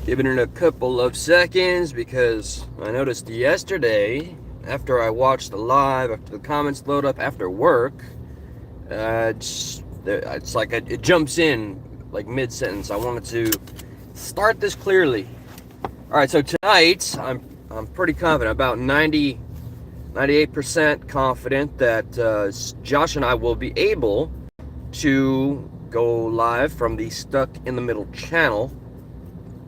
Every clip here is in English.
Giving it a couple of seconds because I noticed yesterday, after I watched the live, after the comments load up after work, it's like it jumps in like mid sentence. I wanted to start this clearly. All right, so tonight I'm pretty confident, about 98% confident that Josh and I will be able to go live from the Stuck in the Middle channel,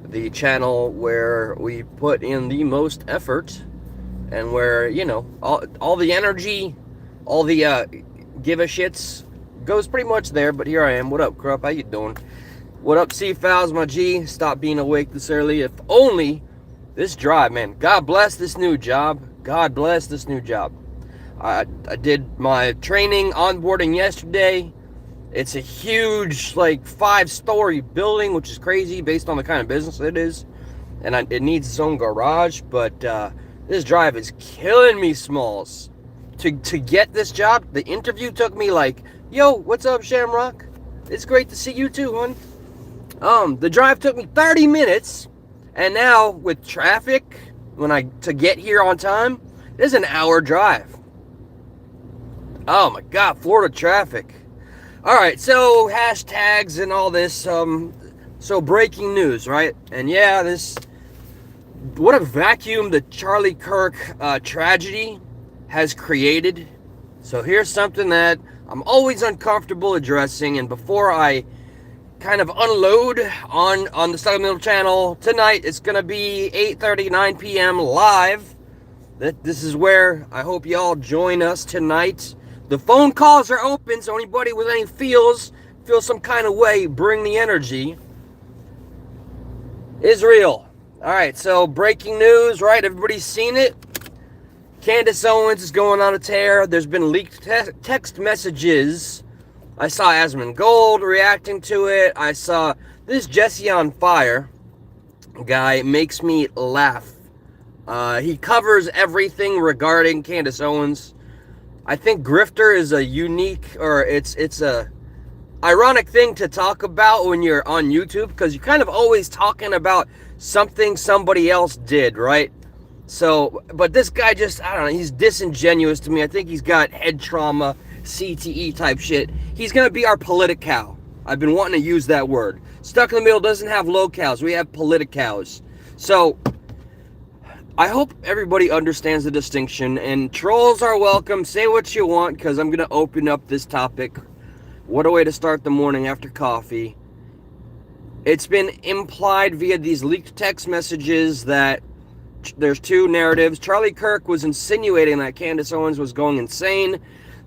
the channel where we put in the most effort and where, you know, all the energy, all the give a shits goes pretty much there. But here I am. What up, Krupp? How you doing? What up, C-Fouls, my G? Stop being awake this early. If only this drive, man. God bless this new job. God bless this new job. I did my training onboarding yesterday. It's a huge, like, 5-story building, which is crazy based on the kind of business it is. And it needs its own garage. But this drive is killing me, Smalls. To get this job, the interview took me like, yo, what's up, Shamrock? It's great to see you too, hon. The drive took me 30 minutes. And now, with traffic, to get here on time, it's an hour drive. Oh my God, Florida traffic. All right, so hashtags and all this. So breaking news, right? And yeah, what a vacuum the Charlie Kirk tragedy has created. So here's something that I'm always uncomfortable addressing. And before I kind of unload on the Stuck in the Middle channel tonight, it's going to be 8:30, 9 p.m. live. This is where I hope y'all join us tonight. The phone calls are open, so anybody with any feel some kind of way, bring the energy. Israel. All right, so breaking news, right? Everybody's seen it. Candace Owens is going on a tear. There's been leaked text messages. I saw Asmongold reacting to it. I saw this Jesse on Fire guy makes me laugh. He covers everything regarding Candace Owens. I think grifter is a unique, or it's a ironic thing to talk about when you're on YouTube, because you're kind of always talking about something somebody else did, right? So, but this guy just, I don't know, he's disingenuous to me. I think he's got head trauma, CTE type shit. He's going to be our political. I've been wanting to use that word. Stuck in the Middle doesn't have locals. We have politicals. So, I hope everybody understands the distinction, and trolls are welcome. Say what you want, because I'm going to open up this topic. What a way to start the morning after coffee. It's been implied via these leaked text messages that there's two narratives. Charlie Kirk was insinuating that Candace Owens was going insane.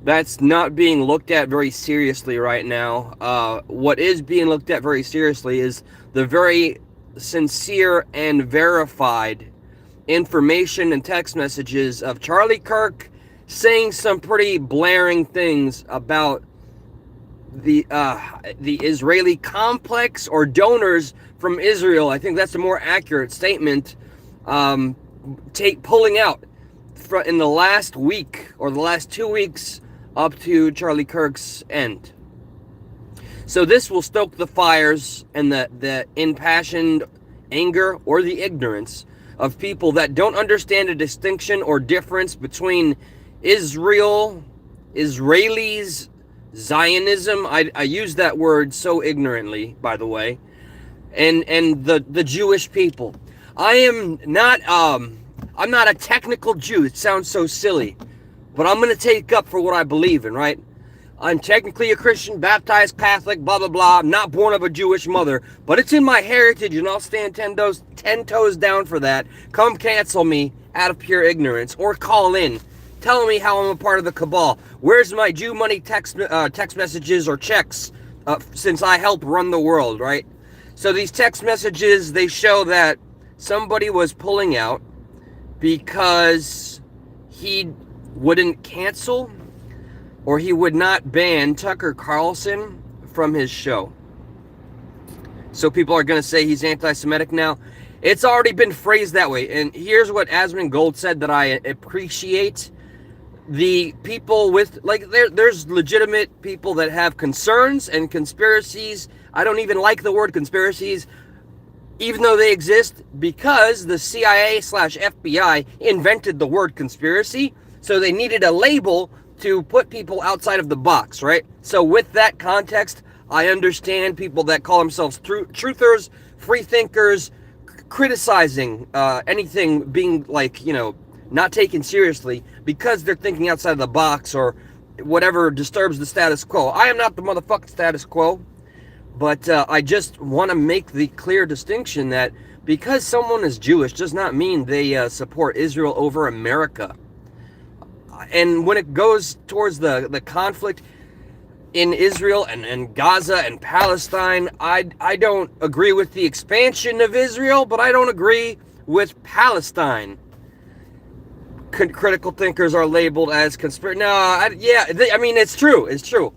That's not being looked at very seriously right now. What is being looked at very seriously is the very sincere and verified information and text messages of Charlie Kirk saying some pretty blaring things about the Israeli complex, or donors from Israel. I think that's a more accurate statement. Pulling out in the last week or the last 2 weeks up to Charlie Kirk's end. So this will stoke the fires and the impassioned anger or the ignorance of people that don't understand a distinction or difference between Israel, Israelis, Zionism. I use that word so ignorantly, by the way, and the Jewish people. I'm not a technical Jew. It sounds so silly, but I'm going to take up for what I believe in, right? I'm technically a Christian, baptized Catholic, blah, blah, blah. I'm not born of a Jewish mother, but it's in my heritage, and I'll stand 10 toes down for that. Come cancel me out of pure ignorance, or call in telling me how I'm a part of the cabal. Where's my Jew money text messages or checks since I help run the world, right? So these text messages, they show that somebody was pulling out because he wouldn't cancel or he would not ban Tucker Carlson from his show. So people are going to say he's anti-Semitic now. It's already been phrased that way. And here's what Asmongold said that I appreciate. The people with, like, there's legitimate people that have concerns and conspiracies. I don't even like the word conspiracies. even though they exist because the CIA slash FBI invented the word conspiracy, so they needed a label to put people outside of the box, right? So with that context, I understand people that call themselves truthers, free thinkers, criticizing anything being like, not taken seriously because they're thinking outside of the box or whatever disturbs the status quo. I am not the motherfucking status quo. But I just want to make the clear distinction that because someone is Jewish does not mean they support Israel over America. And when it goes towards the conflict in Israel and Gaza and Palestine, I don't agree with the expansion of Israel, but I don't agree with Palestine. Critical thinkers are labeled as conspiracy. No, it's true. It's true.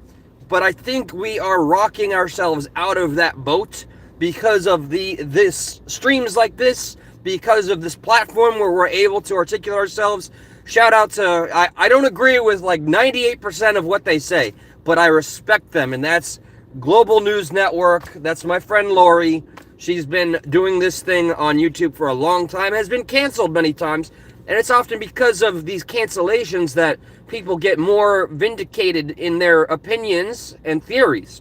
But I think we are rocking ourselves out of that boat because of this streams like this, because of this platform where we're able to articulate ourselves. Shout out to, I don't agree with like 98% of what they say, but I respect them. And that's Global News Network. That's my friend Lori. She's been doing this thing on YouTube for a long time, has been canceled many times. And it's often because of these cancellations that people get more vindicated in their opinions and theories.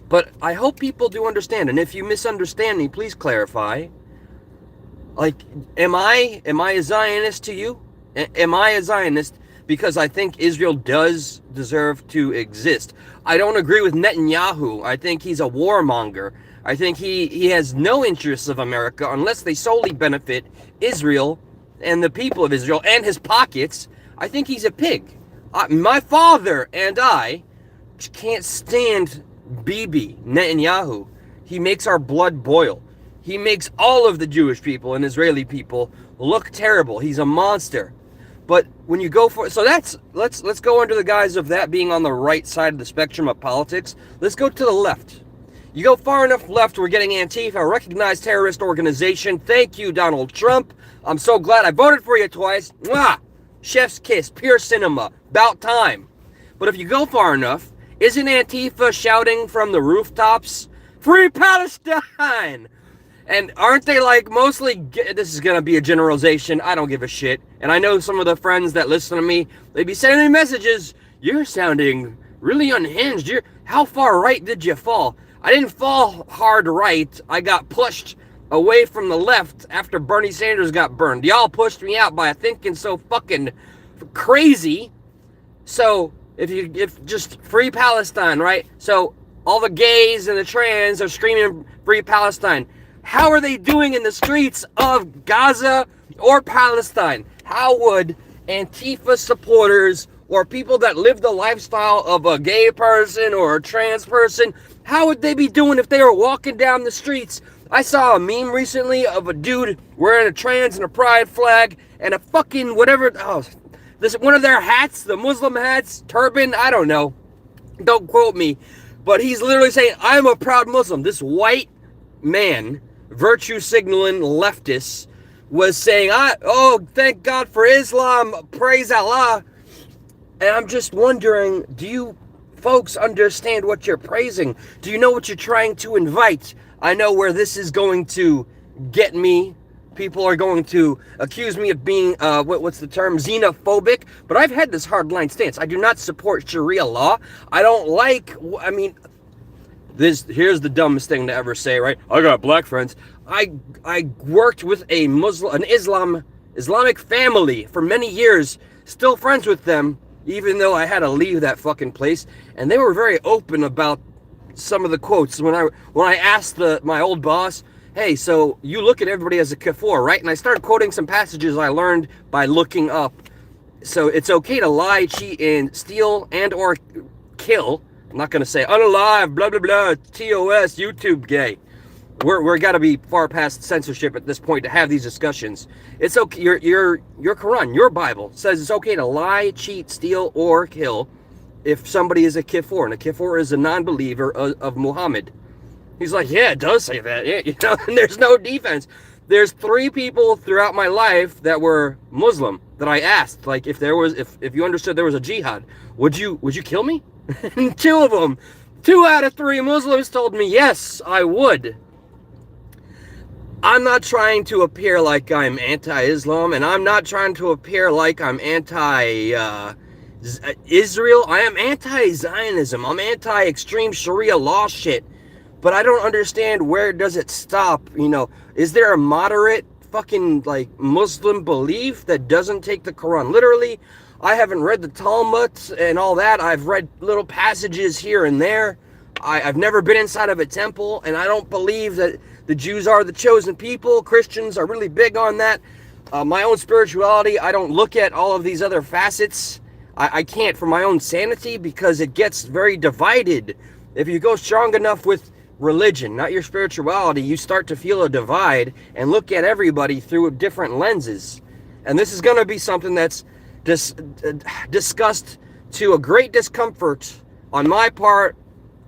But I hope people do understand. And if you misunderstand me, please clarify. Like, am I a Zionist to you? Am I a Zionist because I think Israel does deserve to exist? I don't agree with Netanyahu. I think he's a warmonger. I think he has no interests of America unless they solely benefit Israel and the people of Israel and his pockets. I think he's a pig. My father and I can't stand Bibi Netanyahu. He makes our blood boil. He makes all of the Jewish people and Israeli people look terrible. He's a monster. But when you go for, so let's go under the guise of that being on the right side of the spectrum of politics. Let's go to the left. You go far enough left, we're getting Antifa, a recognized terrorist organization. Thank you, Donald Trump. I'm so glad I voted for you twice. Mwah! Chef's kiss, pure cinema. About time. But if you go far enough, isn't Antifa shouting from the rooftops, "Free Palestine"? And aren't they like mostly, this is going to be a generalization, I don't give a shit. And I know some of the friends that listen to me, they'd be sending me messages, "You're sounding really unhinged. How far right did you fall?" I didn't fall hard right. I got pushed away from the left after Bernie Sanders got burned. Y'all pushed me out by thinking so fucking crazy. So if just free Palestine, right? So all the gays and the trans are screaming free Palestine. How are they doing in the streets of Gaza or Palestine? How would Antifa supporters or people that live the lifestyle of a gay person or a trans person, how would they be doing if they were walking down the streets? I saw a meme recently of a dude wearing a trans and a pride flag and a fucking whatever, one of their hats, the Muslim hats, turban, I don't know. Don't quote me. But he's literally saying, "I'm a proud Muslim." This white man, virtue signaling leftist, was saying, thank God for Islam, praise Allah. And I'm just wondering, do you folks understand what you're praising? Do you know what you're trying to invite? I know where this is going to get me. People are going to accuse me of being, what's the term, xenophobic. But I've had this hardline stance. I do not support Sharia law. I don't like, here's the dumbest thing to ever say, right? I got black friends. I worked with an Islamic family for many years, still friends with them, even though I had to leave that fucking place. And they were very open about some of the quotes. When I asked my old boss, "Hey, so you look at everybody as a kafir, right?" And I started quoting some passages I learned by looking up. So it's okay to lie, cheat, and steal and or kill. I'm not going to say unalive, blah, blah, blah, TOS, YouTube gay. We're got to be far past censorship at this point to have these discussions. It's okay. Your Quran, your Bible says it's okay to lie, cheat, steal, or kill if somebody is a kafir. And a kafir is a non-believer of Muhammad. He's like, yeah, it does say that. Yeah, and there's no defense. There's 3 people throughout my life that were Muslim that I asked, like, if you understood there was a jihad, would you kill me? And 2 out of 3 Muslims told me, yes, I would. I'm not trying to appear like I'm anti-Islam, and I'm not trying to appear like I'm anti-Israel. I am anti-Zionism. I'm anti-extreme Sharia law shit. But I don't understand, where does it stop? Is there a moderate fucking like Muslim belief that doesn't take the Quran literally? I haven't read the Talmud and all that. I've read little passages here and there. I've never been inside of a temple, and I don't believe that the Jews are the chosen people. Christians are really big on that. My own spirituality, I don't look at all of these other facets. I can't, for my own sanity, because it gets very divided. If you go strong enough with religion, not your spirituality, you start to feel a divide and look at everybody through different lenses. And this is going to be something that's discussed to a great discomfort on my part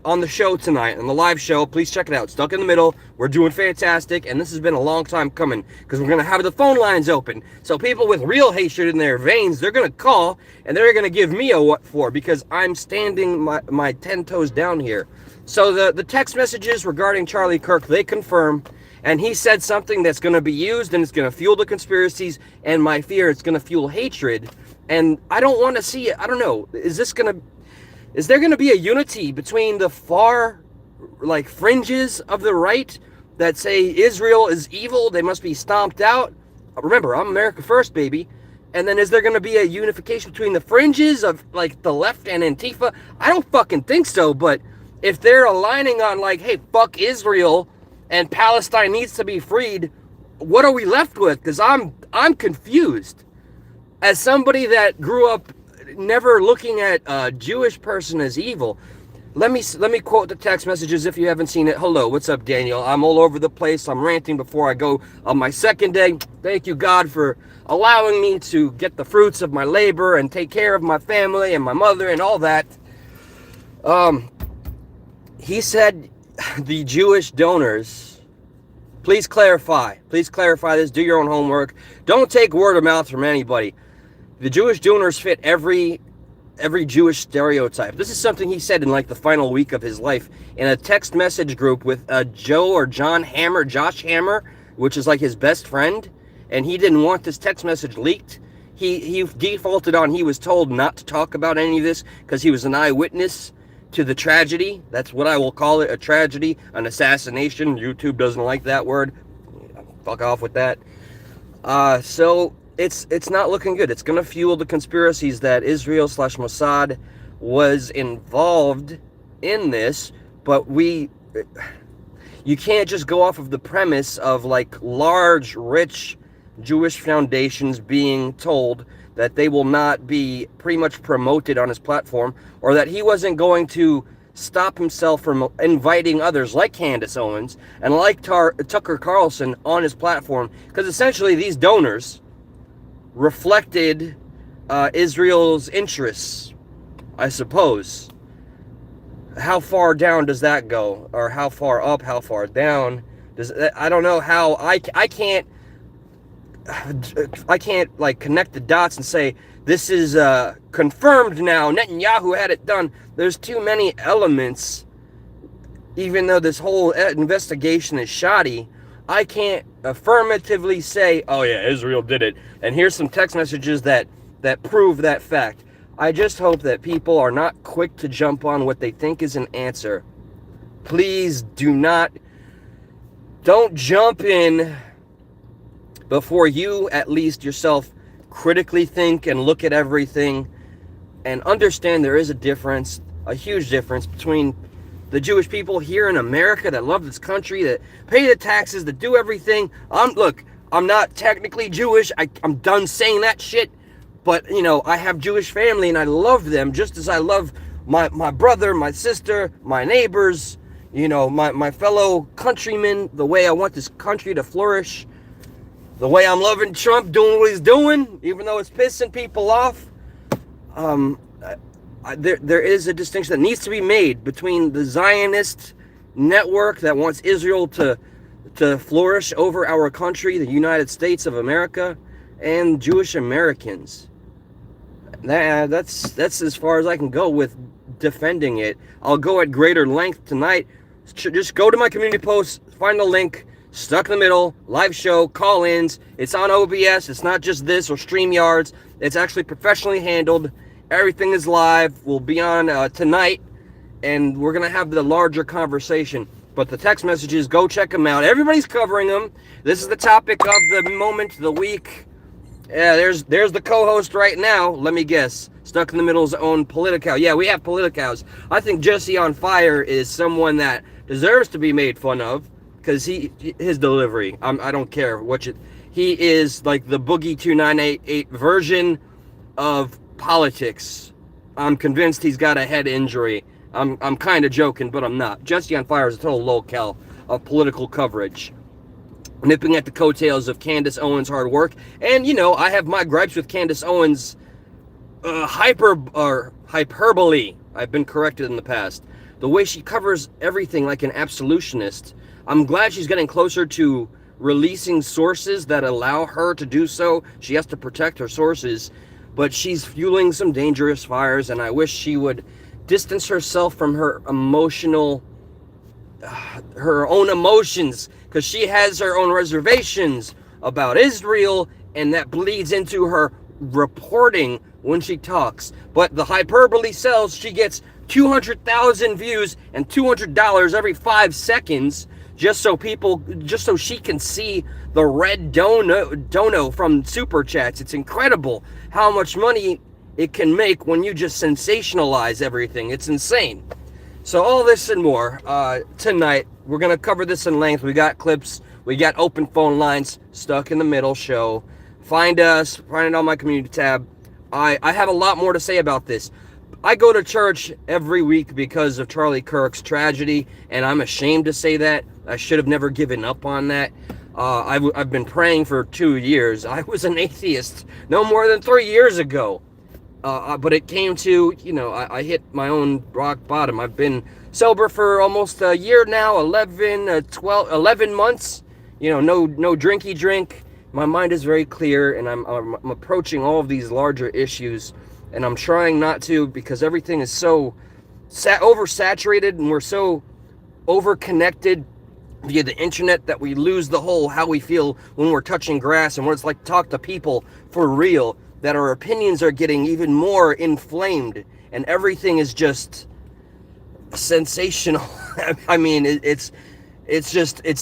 on the show tonight, on the live show. Please check it out. Stuck in the Middle. We're doing fantastic, and this has been a long time coming, because we're going to have the phone lines open. So people with real hatred in their veins, they're going to call, and they're going to give me a what for, because I'm standing my 10 toes down here. So the text messages regarding Charlie Kirk, they confirm, and he said something that's going to be used, and it's going to fuel the conspiracies, and my fear, it's going to fuel hatred. And I don't want to see it. I don't know. Is there going to be a unity between the far, like, fringes of the right that say Israel is evil, they must be stomped out? Remember, I'm America first, baby. And then is there going to be a unification between the fringes of, like, the left and Antifa? I don't fucking think so, but if they're aligning on, like, hey, fuck Israel and Palestine needs to be freed, what are we left with? Because I'm confused. As somebody that grew up never looking at a Jewish person as evil, let me quote the text messages if you haven't seen it. Hello, what's up, Daniel? I'm all over the place. I'm ranting before I go on my second day. Thank you, God, for allowing me to get the fruits of my labor and take care of my family and my mother and all that. He said the Jewish donors, please clarify this, do your own homework. Don't take word of mouth from anybody. The Jewish donors fit every Jewish stereotype. This is something he said in like the final week of his life in a text message group with Josh Hammer, which is like his best friend, and he didn't want this text message leaked. He defaulted on, he was told not to talk about any of this because he was an eyewitness to the tragedy. That's what I will call it, a tragedy, an assassination. YouTube doesn't like that word. Fuck off with that. So it's not looking good. It's going to fuel the conspiracies that Israel/Mossad was involved in this, but you can't just go off of the premise of like large, rich Jewish foundations being told that they will not be pretty much promoted on his platform, or that he wasn't going to stop himself from inviting others like Candace Owens and like Tucker Carlson on his platform, because essentially these donors reflected Israel's interests, I suppose. How far down does that go? Or how far up, how far down? I don't know how. I can't like connect the dots and say this is confirmed now. Netanyahu had it done. There's too many elements. Even though this whole investigation is shoddy, I can't affirmatively say, oh yeah, Israel did it. And here's some text messages that prove that fact. I just hope that people are not quick to jump on what they think is an answer. Please don't jump in before you, at least yourself, critically think and look at everything and understand there is a difference, a huge difference between the Jewish people here in America that love this country, that pay the taxes, that do everything. Look, I'm not technically Jewish. I'm done saying that shit. But, I have Jewish family and I love them just as I love my brother, my sister, my neighbors, my fellow countrymen, the way I want this country to flourish, the way I'm loving Trump doing what he's doing, even though it's pissing people off. There is a distinction that needs to be made between the Zionist network that wants Israel to flourish over our country, the United States of America, and Jewish Americans. That's as far as I can go with defending it. I'll go at greater length tonight. Just go to my community post, find the link, Stuck in the Middle, live show, call-ins. It's on OBS. It's not just this or StreamYards. It's actually professionally handled. Everything is live. We'll be on tonight, and we're going to have the larger conversation. But the text messages, go check them out. Everybody's covering them. This is the topic of the moment, the week. Yeah, there's the co-host right now. Let me guess. Stuck in the Middle's own Political. Yeah, we have Politicals. I think Jesse on Fire is someone that deserves to be made fun of because his delivery. I don't care what he is like the Boogie 2988 version of politics. I'm convinced he's got a head injury. I'm kind of joking, but I'm not. Jesse on Fire is a total locale of political coverage, nipping at the coattails of Candace Owens' hard work. And you know, I have my gripes with Candace Owens' hyperbole. I've been corrected in the past. The way she covers everything like an absolutionist. I'm glad she's getting closer to releasing sources that allow her to do so. She has to protect her sources, but she's fueling some dangerous fires, and I wish she would distance herself from her emotional, her own emotions, because she has her own reservations about Israel, and that bleeds into her reporting when she talks. But the hyperbole sells. She gets 200,000 views and $200 every 5 seconds just so she can see the red dono from Super Chats. It's incredible how much money it can make when you just sensationalize everything. It's insane. So all this and more tonight. We're going to cover this in length. We got clips. We got open phone lines. Stuck in the Middle show. Find us. Find it on my community tab. I have a lot more to say about this. I go to church every week because of Charlie Kirk's tragedy, and I'm ashamed to say that. I should have never given up on that. I've been praying for 2 years. I was an atheist no more than 3 years ago. But it came to, you know, I hit my own rock bottom. I've been sober for almost a year now, 11 months. You know, no drinky drink. My mind is very clear, and I'm approaching all of these larger issues, and I'm trying not to, because everything is so oversaturated, and we're so overconnected via the internet that we lose the whole how we feel when we're touching grass and what it's like to talk to people for real, that our opinions are getting even more inflamed, and everything is just sensational. I mean, it's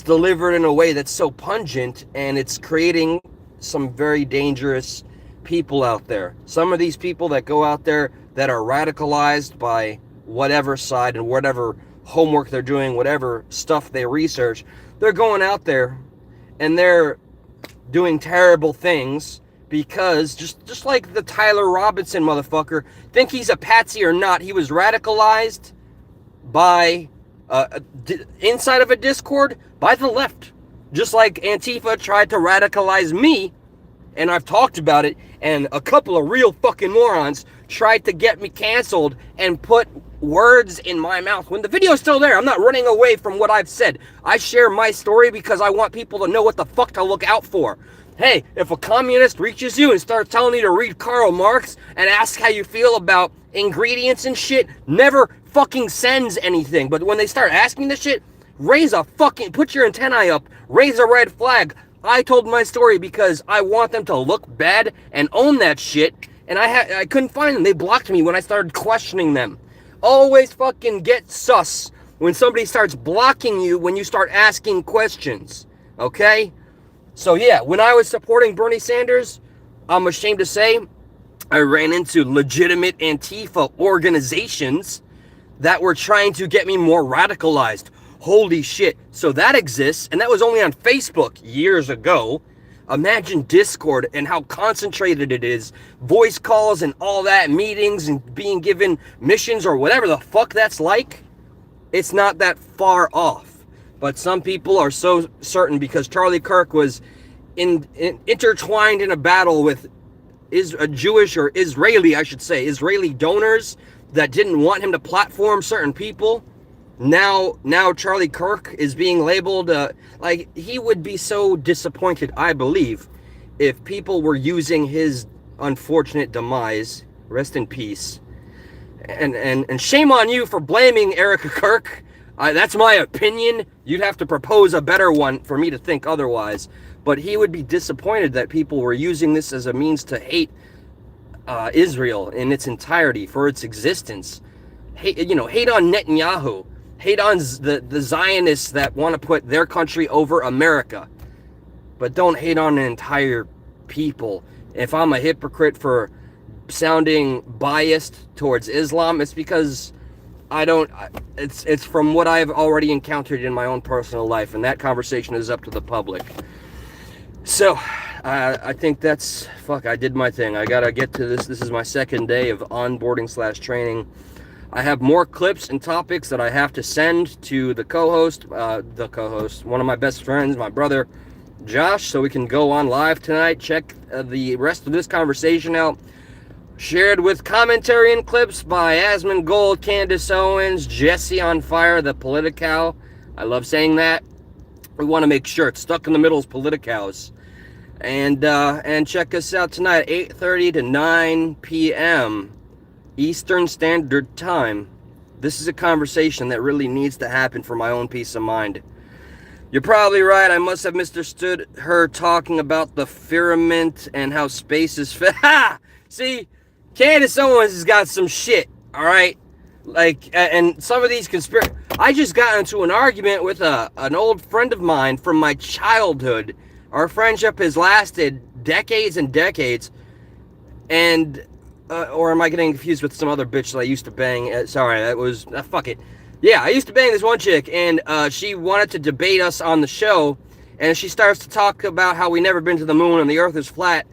delivered in a way that's so pungent, and it's creating some very dangerous people out there. Some of these people that go out there that are radicalized by whatever side and whatever homework they're doing, whatever stuff they research, they're going out there and they're doing terrible things because just like the Tyler Robinson motherfucker, think he's a patsy or not, he was radicalized by inside of a Discord by the left, just like Antifa tried to radicalize me, and I've talked about it, and a couple of real fucking morons tried to get me canceled and put words in my mouth when the video's still there. I'm not running away from what I've said. I share my story because I want people to know what the fuck to look out for. Hey, if a communist reaches you and starts telling you to read Karl Marx and ask how you feel about ingredients and shit, never fucking sends anything. But when they start asking this shit, put your antennae up, raise a red flag. I told my story because I want them to look bad and own that shit, and I couldn't find them. They blocked me when I started questioning them. Always fucking get sus when somebody starts blocking you when you start asking questions, okay? So yeah, when I was supporting Bernie Sanders, I'm ashamed to say, I ran into legitimate Antifa organizations that were trying to get me more radicalized. Holy shit. So that exists, and that was only on Facebook years ago. Imagine Discord and how concentrated it is. Voice calls and all that, meetings and being given missions or whatever the fuck that's like. It's not that far off. But some people are so certain because Charlie Kirk was intertwined in a battle with Jewish or Israeli, I should say, Israeli donors that didn't want him to platform certain people. Now Charlie Kirk is being labeled, like, he would be so disappointed, I believe, if people were using his unfortunate demise, rest in peace, and shame on you for blaming Erica Kirk. That's my opinion. You'd have to propose a better one for me to think otherwise. But he would be disappointed that people were using this as a means to hate Israel in its entirety, for its existence. Hate on Netanyahu. Hate on the Zionists that want to put their country over America. But don't hate on an entire people. If I'm a hypocrite for sounding biased towards Islam, it's because it's from what I've already encountered in my own personal life, and that conversation is up to the public. So, I think I did my thing. I gotta get to this. This is my second day of onboarding/training. I have more clips and topics that I have to send to the co-host, one of my best friends, my brother, Josh, so we can go on live tonight. Check the rest of this conversation out. Shared with commentary and clips by Asmund Gold, Candace Owens, Jesse on Fire, the Political. I love saying that. We want to make sure it's Stuck in the Middle's Politicals. And check us out tonight, 8:30 to 9 p.m. Eastern Standard Time. This is a conversation that really needs to happen for my own peace of mind. You're probably right. I must have misunderstood her talking about the firmament and how space is Ha! See? Candace Owens has got some shit, all right? Like, and some of these conspiracy... I just got into an argument with an old friend of mine from my childhood. Our friendship has lasted decades and decades. And, or am I getting confused with some other bitch that I used to bang? Sorry, that was... fuck it. Yeah, I used to bang this one chick, and she wanted to debate us on the show. And she starts to talk about how we never been to the moon and the earth is flat.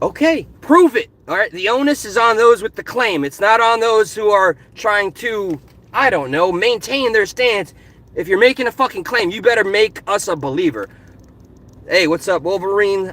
Okay, prove it. All right, the onus is on those with the claim. It's not on those who are trying to, I don't know, maintain their stance. If you're making a fucking claim, you better make us a believer. Hey, what's up, Wolverine?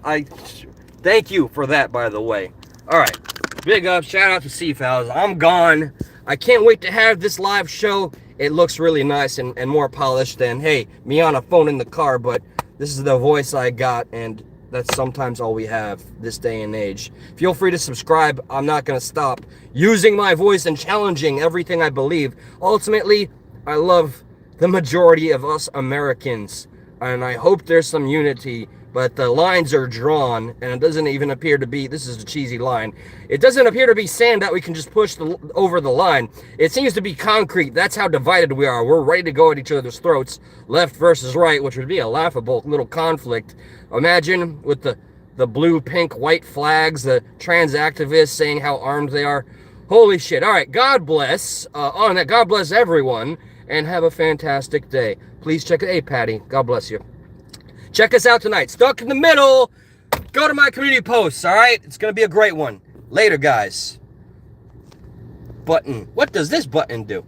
Thank you for that, by the way. All right, big up, shout out to Seafowls. I'm gone. I can't wait to have this live show. It looks really nice and more polished than, hey, me on a phone in the car, but this is the voice I got, and that's sometimes all we have this day and age. Feel free to subscribe. I'm not going to stop using my voice and challenging everything I believe. Ultimately, I love the majority of us Americans, and I hope there's some unity, but the lines are drawn, and it doesn't even appear to be, this is a cheesy line, it doesn't appear to be sand that we can just push over the line. It seems to be concrete. That's how divided we are. We're ready to go at each other's throats, left versus right, which would be a laughable little conflict. Imagine with the blue, pink, white flags, the trans activists saying how armed they are. Holy shit. All right, God bless. On that, God bless everyone, and have a fantastic day. Please check it. Hey, Patty, God bless you. Check us out tonight. Stuck in the Middle. Go to my community posts, all right? It's going to be a great one. Later, guys. Button. What does this button do?